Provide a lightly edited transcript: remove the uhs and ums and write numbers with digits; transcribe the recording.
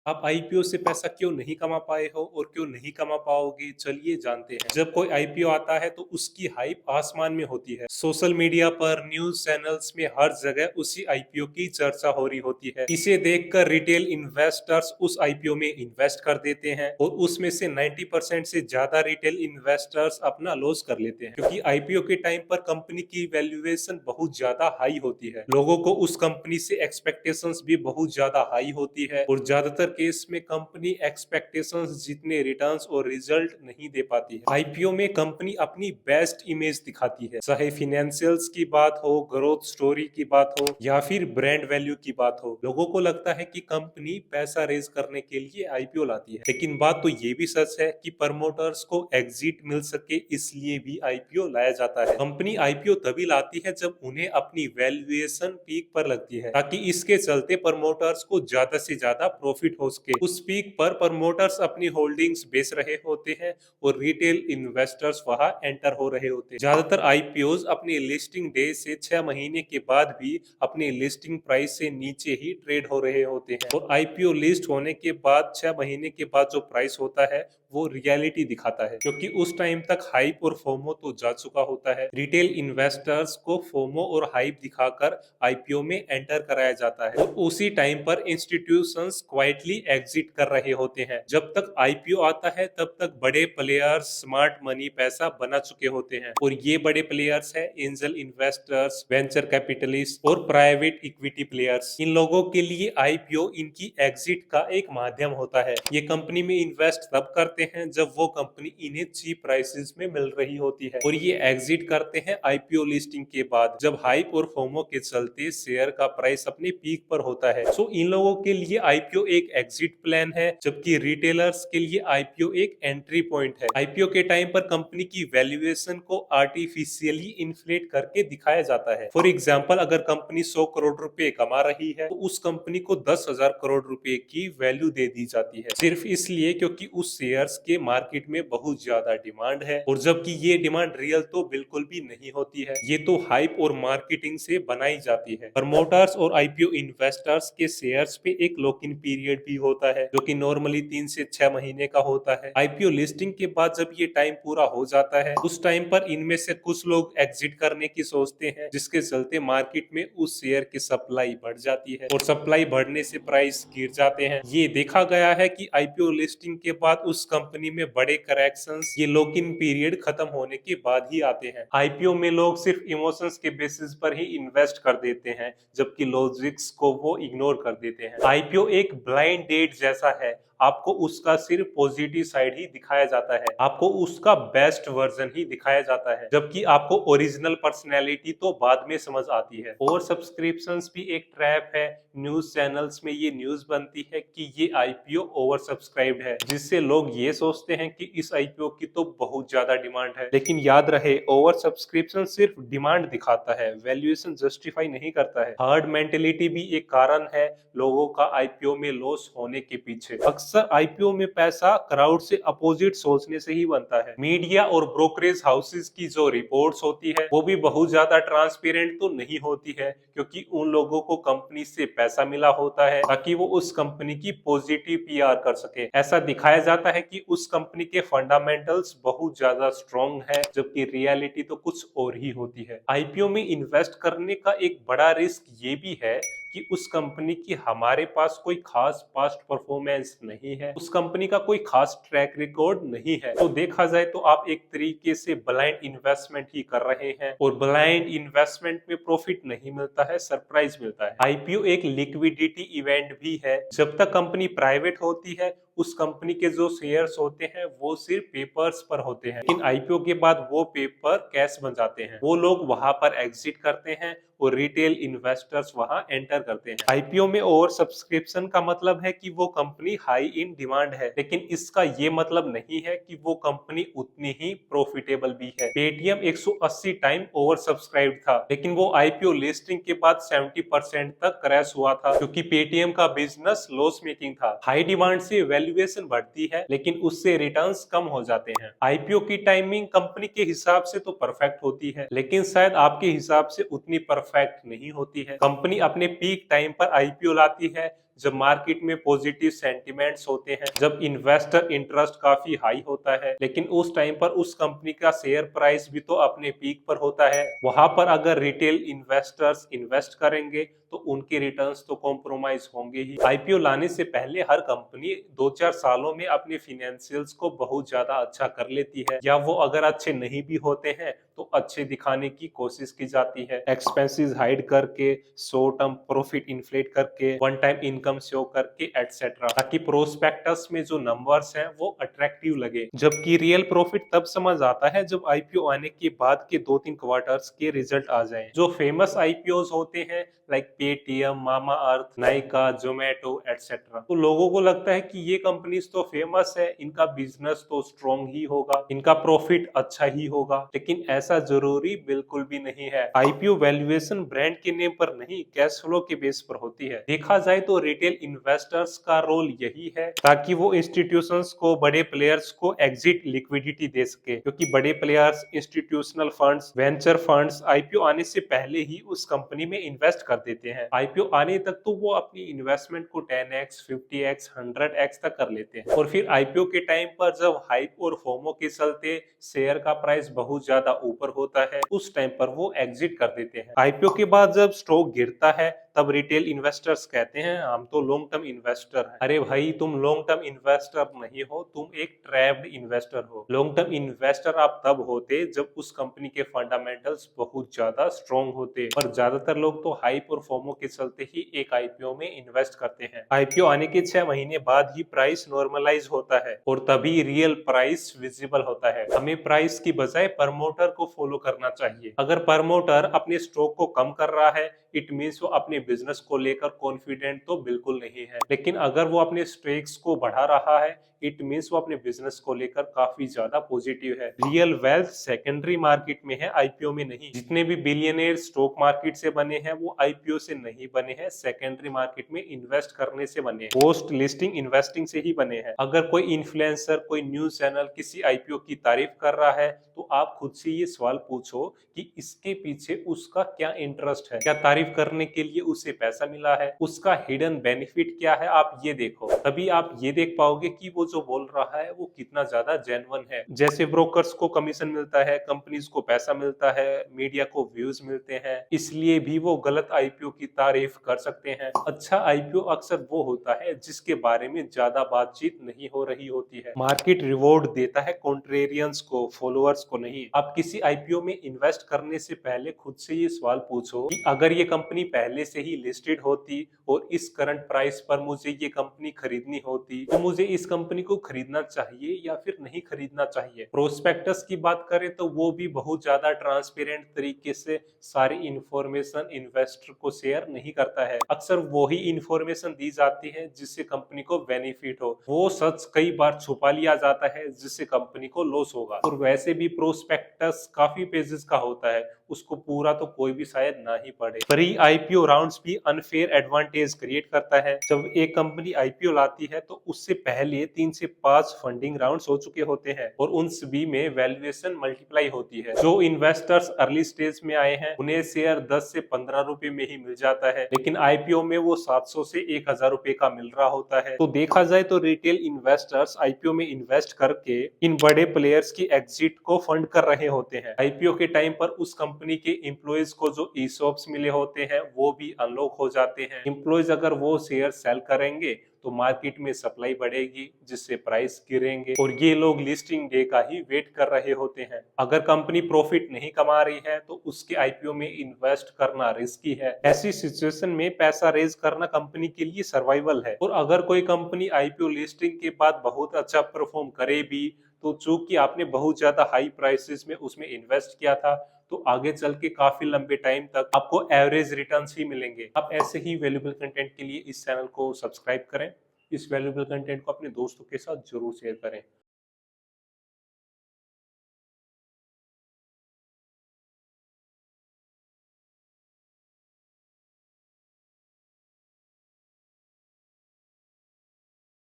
आप आईपीओ से पैसा क्यों नहीं कमा पाए हो और क्यों नहीं कमा पाओगे, चलिए जानते हैं। जब कोई आईपीओ आता है तो उसकी हाइप आसमान में होती है। सोशल मीडिया पर, न्यूज चैनल्स में हर जगह उसी आईपीओ की चर्चा हो रही होती है। इसे देखकर रिटेल इन्वेस्टर्स उस आईपीओ में इन्वेस्ट कर देते हैं और उसमें से 90% से ज्यादा रिटेल इन्वेस्टर्स अपना लॉस कर लेते हैं, क्योंकि आईपीओ के टाइम पर कंपनी की वैल्यूएशन बहुत ज्यादा हाई होती है। लोगों को उस कंपनी से एक्सपेक्टेशंस भी बहुत ज्यादा हाई होती है और ज्यादातर केस में कंपनी एक्सपेक्टेशंस जितने रिटर्न्स और रिजल्ट नहीं दे पाती है। आईपीओ में कंपनी अपनी बेस्ट इमेज दिखाती है, चाहे फिनेंशियल्स की बात हो, ग्रोथ स्टोरी की बात हो या फिर ब्रांड वैल्यू की बात हो। लोगों को लगता है कि कंपनी पैसा रेज करने के लिए आईपीओ लाती है, लेकिन बात तो ये भी सच है कि प्रमोटर्स को एग्जिट मिल सके इसलिए भी आईपीओ लाया जाता है। कंपनी आईपीओ तभी लाती है जब उन्हें अपनी वैल्यूएशन पीक पर लगती है, ताकि इसके चलते प्रमोटर्स को ज्यादा से ज्यादा प्रॉफिट हो सके। उस पीक पर प्रमोटर्स अपनी होल्डिंग्स बेच रहे होते हैं और रिटेल इन्वेस्टर्स वहां एंटर हो रहे होते हैं। ज्यादातर आईपीओज अपनी लिस्टिंग डे से 6 महीने के बाद भी अपनी लिस्टिंग प्राइस से नीचे ही ट्रेड हो रहे होते हैं और आईपीओ लिस्ट होने के बाद 6 महीने के बाद जो प्राइस होता है वो रियलिटी दिखाता है, क्योंकि उस टाइम तक हाइप और फोमो तो जा चुका होता है। रिटेल इन्वेस्टर्स को फोमो और हाइप दिखाकर आईपीओ में एंटर कराया जाता है और उसी टाइम पर इंस्टीट्यूशंस क्वाइटली एग्जिट कर रहे होते हैं। जब तक आईपीओ आता है तब तक बड़े प्लेयर्स स्मार्ट मनी पैसा बना चुके होते हैं और ये बड़े प्लेयर्स हैं एंजल इन्वेस्टर्स, वेंचर कैपिटलिस्ट और प्राइवेट इक्विटी प्लेयर्स। इन लोगों के लिए आईपीओ इनकी एग्जिट का एक माध्यम होता है। ये कंपनी में इन्वेस्ट तब करते हैं जब वो कंपनी इन्हें चीप प्राइसेस में मिल रही होती है और ये एग्जिट करते हैं आईपीओ लिस्टिंग के बाद, जब हाइप और फोमो के चलते शेयर का प्राइस अपने पीक पर होता है। सो इन लोगों के लिए आईपीओ एक एग्जिट प्लान है, जबकि रिटेलर्स के लिए आईपीओ एक एंट्री पॉइंट है। आईपीओ के टाइम पर कंपनी की वैल्यूएशन को आर्टिफिशियली इन्फ्लेट करके दिखाया जाता है। फॉर एग्जाम्पल, अगर कंपनी 100 करोड़ रुपए कमा रही है तो उस कंपनी को 10,000 करोड़ रुपए की वैल्यू दे दी जाती है, सिर्फ इसलिए क्योंकि उस शेयर्स के मार्केट में बहुत ज्यादा डिमांड है। और जबकि ये डिमांड रियल तो बिल्कुल भी नहीं होती है, ये तो हाइप और मार्केटिंग से बनाई जाती है। प्रमोटर्स और आईपीओ इन्वेस्टर्स के शेयर्स पे एक लॉक इन पीरियड भी होता है, जो कि नॉर्मली 3 से 6 महीने का होता है। आईपीओ लिस्टिंग के बाद जब ये टाइम पूरा हो जाता है, उस टाइम पर इनमें से कुछ लोग एग्जिट करने की सोचते हैं, जिसके चलते मार्केट में उस शेयर की सप्लाई बढ़ जाती है और सप्लाई बढ़ने से प्राइस गिर जाते हैं। ये देखा गया है कि आईपीओ लिस्टिंग के बाद उस कंपनी में बड़े करेक्शंस ये लॉक इन पीरियड खत्म होने के बाद ही आते हैं। आईपीओ में लोग सिर्फ इमोशंस के बेसिस पर ही इन्वेस्ट कर देते हैं, जबकि लॉजिक्स को वो इग्नोर कर देते हैं। आईपीओ एक ब्लाइंड डेट जैसा है, आपको उसका सिर्फ पॉजिटिव साइड ही दिखाया जाता है, आपको उसका बेस्ट वर्जन ही दिखाया जाता है, जबकि आपको ओरिजिनल पर्सनैलिटी तो बाद में समझ आती है। और सब्सक्रिप्शंस भी एक ट्रैप है। न्यूज चैनल्स में ये न्यूज बनती है कि ये आईपीओ ओवर सब्सक्राइब्ड है, जिससे लोग ये सोचते हैं कि इस आईपीओ की तो बहुत ज्यादा डिमांड है। लेकिन याद रहे, ओवर सब्सक्रिप्शन सिर्फ डिमांड दिखाता है, वैल्यूएशन जस्टिफाई नहीं करता है। हार्ड मेंटेलिटी भी एक कारण है लोगों का आईपीओ में लॉस होने के पीछे। अक्सर आईपीओ में पैसा क्राउड से अपोजिट सोचने से ही बनता है। मीडिया और ब्रोकरेज हाउसेस की जो रिपोर्ट्स होती है वो भी बहुत ज्यादा ट्रांसपेरेंट तो नहीं होती है, क्योंकि उन लोगों को कंपनी से पैसा मिला होता है ताकि वो उस कंपनी की पॉजिटिव पीआर कर सके। ऐसा दिखाया जाता है कि उस कंपनी के फंडामेंटल्स बहुत ज्यादा स्ट्रॉन्ग है, जबकि रियलिटी तो कुछ और ही होती है। आईपीओ में इन्वेस्ट करने का एक बड़ा रिस्क ये भी है कि उस कंपनी की हमारे पास कोई खास पास्ट परफॉर्मेंस नहीं है, उस कंपनी का कोई खास ट्रैक रिकॉर्ड नहीं है। तो देखा जाए तो आप एक तरीके से ब्लाइंड इन्वेस्टमेंट ही कर रहे हैं और ब्लाइंड इन्वेस्टमेंट में प्रॉफिट नहीं मिलता है, सरप्राइज मिलता है। आईपीओ एक लिक्विडिटी इवेंट भी है। जब तक कंपनी प्राइवेट होती है उस कंपनी के जो शेयर्स होते हैं वो सिर्फ पेपर्स पर होते हैं, लेकिन आईपीओ के बाद वो पेपर कैश बन जाते हैं। वो लोग वहां पर एग्जिट करते हैं और रिटेल इन्वेस्टर्स वहां एंटर करते हैं। आईपीओ में ओवर सब्सक्रिप्शन का मतलब है कि वो कंपनी हाई इन डिमांड है, लेकिन इसका ये मतलब नहीं है कि वो कंपनी उतनी ही प्रॉफिटेबल भी है। पेटीएम 180 टाइम ओवर सब्सक्राइब्ड था, लेकिन वो आईपीओ लिस्टिंग के बाद 70% तक क्रैश हुआ था, क्योंकि पेटीएम का बिजनेस लॉस मेकिंग था। हाई डिमांड से वैल्यूएशन बढ़ती है, लेकिन उससे रिटर्न्स कम हो जाते हैं। आईपीओ की टाइमिंग कंपनी के हिसाब से तो परफेक्ट होती है, लेकिन शायद आपके हिसाब से उतनी परफेक्ट नहीं होती है। कंपनी अपने पीक टाइम पर आईपीओ लाती है जब मार्केट में पॉजिटिव सेंटिमेंट्स होते हैं, जब इन्वेस्टर इंटरेस्ट काफी हाई होता है, लेकिन उस टाइम पर उस कंपनी का शेयर प्राइस भी तो अपने पीक पर होता है। वहां पर अगर रिटेल इन्वेस्टर्स इन्वेस्ट करेंगे तो उनके रिटर्न्स तो कॉम्प्रोमाइज होंगे ही। आईपीओ लाने से पहले हर कंपनी 2-4 सालों में अपने फिनेंशियल्स को बहुत ज्यादा अच्छा कर लेती है, या वो अगर अच्छे नहीं भी होते हैं तो अच्छे दिखाने की कोशिश की जाती है। एक्सपेंसेस हाइड करके, शॉर्ट टर्म प्रॉफिट इन्फ्लेट करके, वन टाइम इनकम शो करके एटसेट्रा, ताकि प्रोस्पेक्टस में जो नंबर्स हैं वो अट्रैक्टिव लगे। जबकि रियल प्रॉफिट तब समझ आता है जब आईपीओ आने के बाद के 2-3 क्वार्टर्स के रिजल्ट आ जाएं। जो फेमस आईपीओज होते हैं लाइक पेटीएम, मामा अर्थ, नाइका, जोमेटो एटसेट्रा, तो लोगों को लगता है कि ये कंपनीज तो फेमस है, इनका बिजनेस तो स्ट्रॉन्ग ही होगा, इनका प्रॉफिट अच्छा ही होगा, लेकिन ऐसा जरूरी बिल्कुल भी नहीं है। आईपीओ वैल्यूएशन ब्रांड के नेम पर नहीं, कैश फ्लो के बेस पर होती है। देखा जाए तो रिटेल इन्वेस्टर्स का रोल यही है ताकि वो इंस्टीट्यूशंस को, बड़े प्लेयर्स को एग्जिट लिक्विडिटी दे सके, क्योंकि बड़े players, institutional funds, venture funds IPO आने से पहले ही उस कंपनी में इन्वेस्ट कर देते हैं। आईपीओ आने तक तो वो अपनी इन्वेस्टमेंट को 10x, 50x, 100x तक कर लेते हैं, और फिर आईपीओ के टाइम पर जब हाइप और फोमो के चलते शेयर का प्राइस बहुत ज्यादा ऊपर होता है, उस टाइम पर वो एग्जिट कर देते हैं। आईपीओ के बाद जब स्टॉक गिरता है तब रिटेल इन्वेस्टर्स कहते हैं हम तो लॉन्ग टर्म इन्वेस्टर हैं। अरे भाई, तुम लॉन्ग टर्म इन्वेस्टर नहीं हो, तुम एक ट्रैप्ड इन्वेस्टर हो। लॉन्ग टर्म इन्वेस्टर आप तब होते जब उस कंपनी के फंडामेंटल्स बहुत ज्यादा स्ट्रॉन्ग होते, और ज्यादातर लोग तो हाइप और फोमो के चलते ही एक आईपीओ में इन्वेस्ट करते हैं। आईपीओ आने के 6 महीने बाद ही प्राइस नॉर्मलाइज होता है और तभी रियल प्राइस विजिबल होता है। हमें प्राइस की बजाय प्रमोटर को फॉलो करना चाहिए। अगर प्रमोटर अपने स्टॉक को कम कर रहा है, इट मीन्स वो अपने बिजनेस को लेकर कॉन्फिडेंट तो बिल्कुल नहीं है, लेकिन अगर वो अपने स्टेक्स को बढ़ा रहा है, इट मीन्स वो अपने बिजनेस को लेकर काफी ज्यादा पॉजिटिव है। रियल वेल्थ सेकेंडरी मार्केट में है, आईपीओ में नहीं। जितने भी बिलियनियर स्टॉक मार्केट से बने हैं वो आईपीओ से नहीं बने हैं, सेकेंडरी मार्केट में इन्वेस्ट करने से बने हैं, पोस्ट लिस्टिंग इन्वेस्टिंग से ही बने हैं। अगर कोई इन्फ्लुएंसर, कोई न्यूज चैनल किसी आईपीओ की तारीफ कर रहा है तो आप खुद से ये सवाल पूछो कि इसके पीछे उसका क्या इंटरेस्ट है, क्या तारीफ करने के लिए उसे पैसा मिला है, उसका हिडन बेनिफिट क्या है, आप ये देखो। तभी आप ये देख पाओगे कि वो जो बोल रहा है वो कितना ज्यादा जेन्युइन है। जैसे ब्रोकर्स को कमीशन मिलता है, कंपनीज को पैसा मिलता है, मीडिया को व्यूज मिलते हैं, इसलिए भी वो गलत आईपीओ की तारीफ कर सकते हैं। अच्छा आईपीओ अक्सर वो होता है जिसके बारे में ज्यादा बातचीत नहीं हो रही होती है। मार्केट रिवॉर्ड देता है कॉन्ट्रेरियंस को, फॉलोअर्स को नहीं। आप किसी आईपीओ में इन्वेस्ट करने से पहले खुद से ये सवाल पूछो कि अगर ये कंपनी पहले से ही लिस्टेड होती और इस करंट प्राइस पर मुझे ये कंपनी खरीदनी होती तो मुझे इस कंपनी को खरीदना चाहिए या फिर नहीं खरीदना चाहिए। प्रोस्पेक्टस की बात करें तो वो भी बहुत ज्यादा ट्रांसपेरेंट तरीके से सारी इंफॉर्मेशन इन्वेस्टर को शेयर नहीं करता है। अक्सर वो ही इंफॉर्मेशन दी जाती है जिससे कंपनी को बेनिफिट हो, वो सच कई बार छुपा लिया जाता है जिससे कंपनी को लॉस होगा। और वैसे भी प्रोस्पेक्टस काफी पेजेस का होता है, उसको पूरा तो कोई भी शायद ना ही पढ़े। प्री आईपीओ राउंड्स भी अनफेयर एडवांटेज क्रिएट करता है। जब एक कंपनी आईपीओ लाती है तो उससे पहले 3 से 5 फंडिंग राउंड्स हो चुके होते हैं और उन सभी में वैल्यूएशन मल्टीप्लाई होती है। जो इन्वेस्टर्स अर्ली स्टेज में आए हैं उन्हें शेयर 10 से 15 रुपए में ही मिल जाता है, लेकिन आईपीओ में वो 700 से 1000 रुपए का मिल रहा होता है। तो देखा जाए तो रिटेल इन्वेस्टर्स आईपीओ में इन्वेस्ट करके इन बड़े प्लेयर्स की एग्जिट को फंड कर रहे होते हैं। आईपीओ के टाइम पर उस कंपनी के एम्प्लॉयज को जो ईसॉप्स मिले होते हैं वो भी अनलॉक हो जाते हैं। एम्प्लॉयज अगर वो शेयर सेल करेंगे तो मार्केट में सप्लाई बढ़ेगी जिससे प्राइस गिरेंगे, और ये लोग लिस्टिंग डे का ही वेट कर रहे होते हैं। अगर कंपनी प्रॉफिट नहीं कमा रही है तो उसके आईपीओ में इन्वेस्ट करना रिस्की है। ऐसी सिचुएशन में पैसा रेज करना कंपनी के लिए सर्वाइवल है। और अगर कोई कंपनी आईपीओ लिस्टिंग के बाद बहुत अच्छा परफॉर्म करे भी तो चूंकि आपने बहुत ज्यादा हाई प्राइसेस में उसमें इन्वेस्ट किया था तो आगे चल के काफी लंबे टाइम तक आपको एवरेज रिटर्न्स ही मिलेंगे। आप ऐसे ही वैल्यूएबल कंटेंट के लिए इस चैनल को सब्सक्राइब करें। इस वैल्यूएबल कंटेंट को अपने दोस्तों के साथ जरूर शेयर करें।